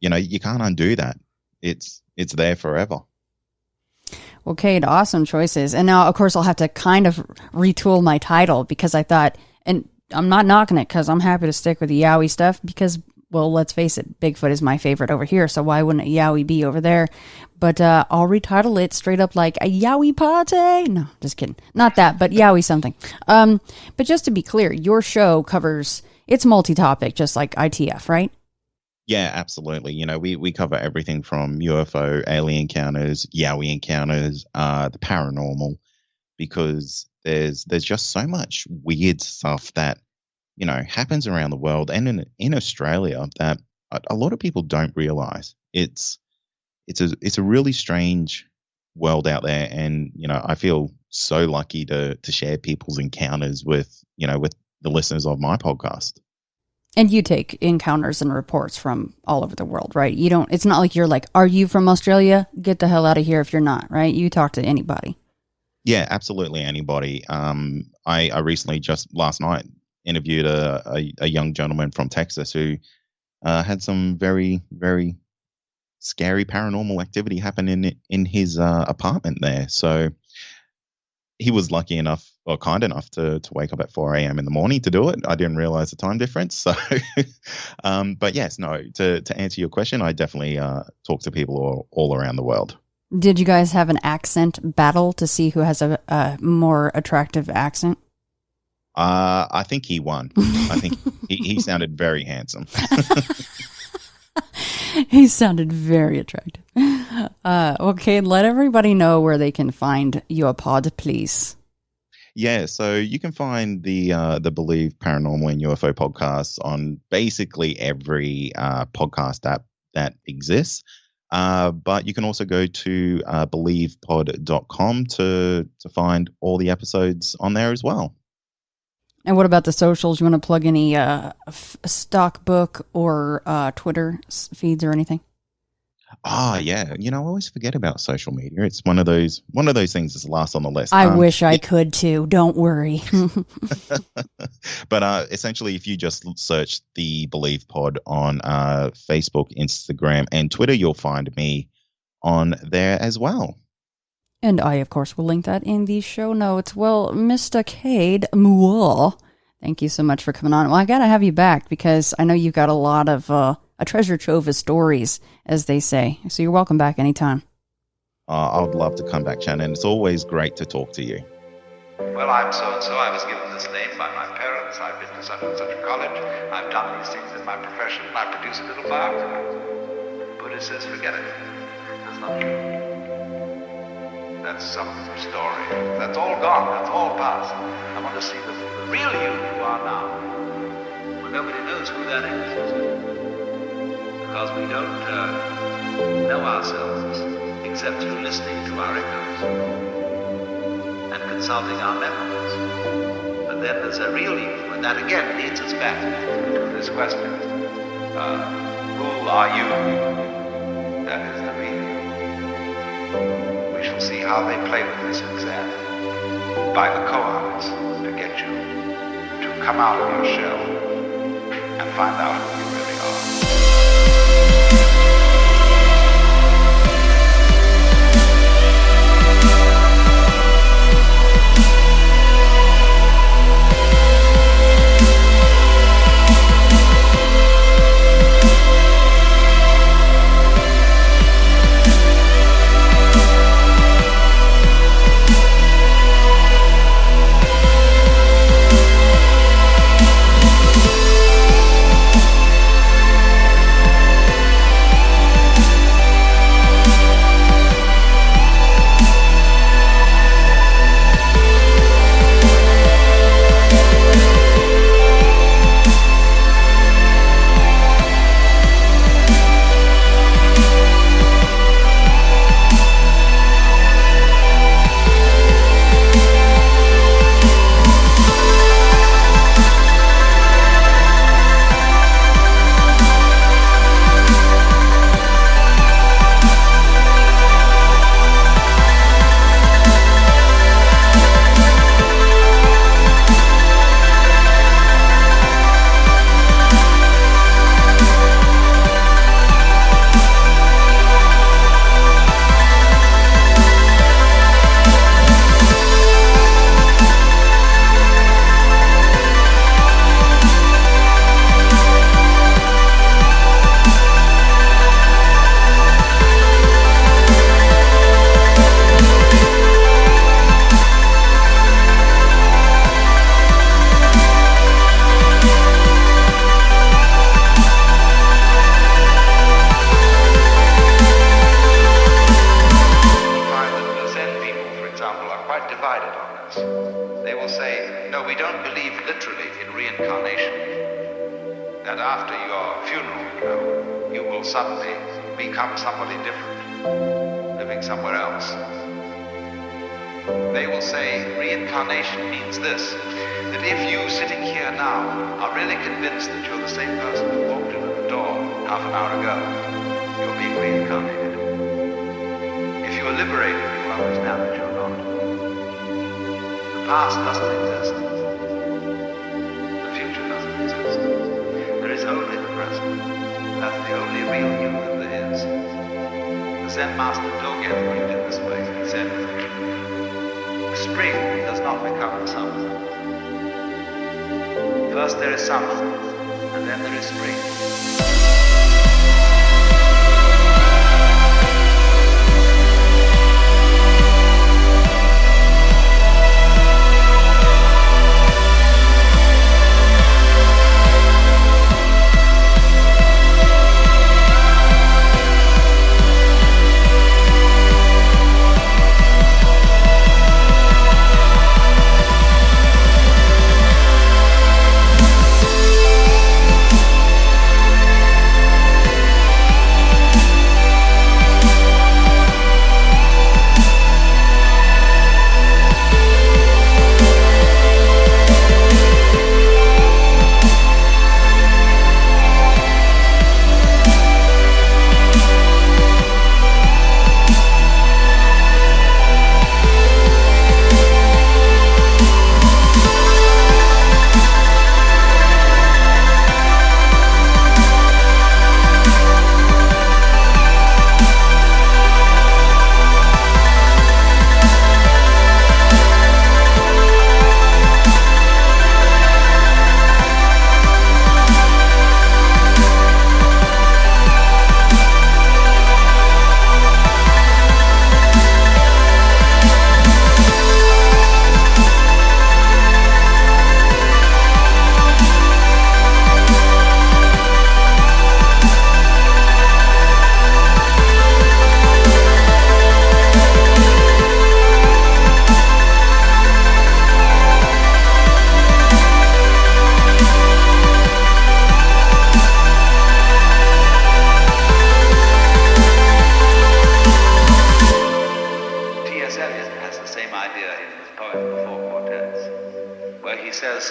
you can't undo that. It's there forever. Well, Kade, awesome choices. And now, of course, I'll have to kind of retool my title because I thought, and I'm not knocking it because I'm happy to stick with the Yowie stuff because, well, let's face it, Bigfoot is my favorite over here. So why wouldn't a Yowie be over there? But I'll retitle it straight up like a Yowie party. No, just kidding. Not that, but Yowie something. But just to be clear, your show it's multi-topic, just like ITF, right? Yeah, absolutely. We cover everything from UFO, alien encounters, Yowie encounters, the paranormal, because there's just so much weird stuff that, happens around the world and in Australia that a lot of people don't realize. It's a really strange world out there, and I feel so lucky to share people's encounters with the listeners of my podcast. And you take encounters and reports from all over the world, right? It's not like you're like, are you from Australia? Get the hell out of here if you're not, right? You talk to anybody. Yeah, absolutely anybody. I recently, just last night, interviewed a young gentleman from Texas who had some very, very scary paranormal activity happen in his apartment there. So he was lucky enough or kind enough to wake up at 4 a.m. in the morning to do it. I didn't realize the time difference. So, but yes, no, to answer your question, I definitely talk to people all around the world. Did you guys have an accent battle to see who has a more attractive accent? I think he won. I think he sounded very handsome. He sounded very attractive. Okay, let everybody know where they can find your pod, please. Yeah, so you can find the Believe Paranormal and UFO podcasts on basically every podcast app that exists. But you can also go to believepod.com to find all the episodes on there as well. And what about the socials? You want to plug any stock book or Twitter feeds or anything? Yeah. I always forget about social media. It's one of those things that's last on the list. I wish I could too. Don't worry. But essentially, if you just search the Believe Pod on Facebook, Instagram, and Twitter, you'll find me on there as well. And I, of course, will link that in the show notes. Well, Mr. Kade Moir, thank you so much for coming on. Well, I got to have you back because I know you've got a lot of a treasure trove of stories, as they say. So you're welcome back anytime. I would love to come back, Shannon. It's always great to talk to you. Well, I'm so-and-so. I was given this name by my parents. I've been to such and such a college. I've done these things in my profession. I produce a little biography. Buddha says, forget it. That's not true. That's some story. That's all gone. That's all past. I want to see the real you are now. Well, nobody knows who that is. Because we don't know ourselves except through listening to our echoes and consulting our memories. But then there's a real you, and that again leads us back to this question. Who are you? That is the real you. We shall see how they play with this exam by the cohorts to get you to come out of your shell and find out who you really are.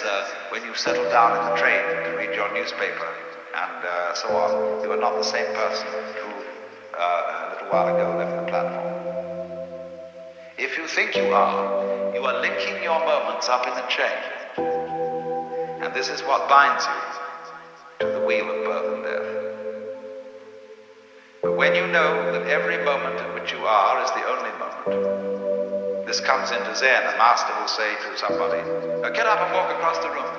as when you settle down in the train to read your newspaper and so on, you are not the same person who a little while ago left the platform. If you think you are linking your moments up in a chain. And this is what binds you to the wheel of birth and death. But when you know that every moment in which you are is the only moment, this comes into Zen. A master will say to somebody, "Now get up and walk across the room."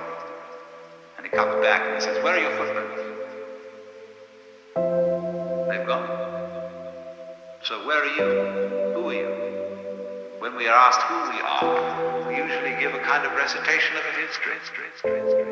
And he comes back and he says, "Where are your footprints?" They've gone. So where are you? Who are you? When we are asked who we are, we usually give a kind of recitation of a history.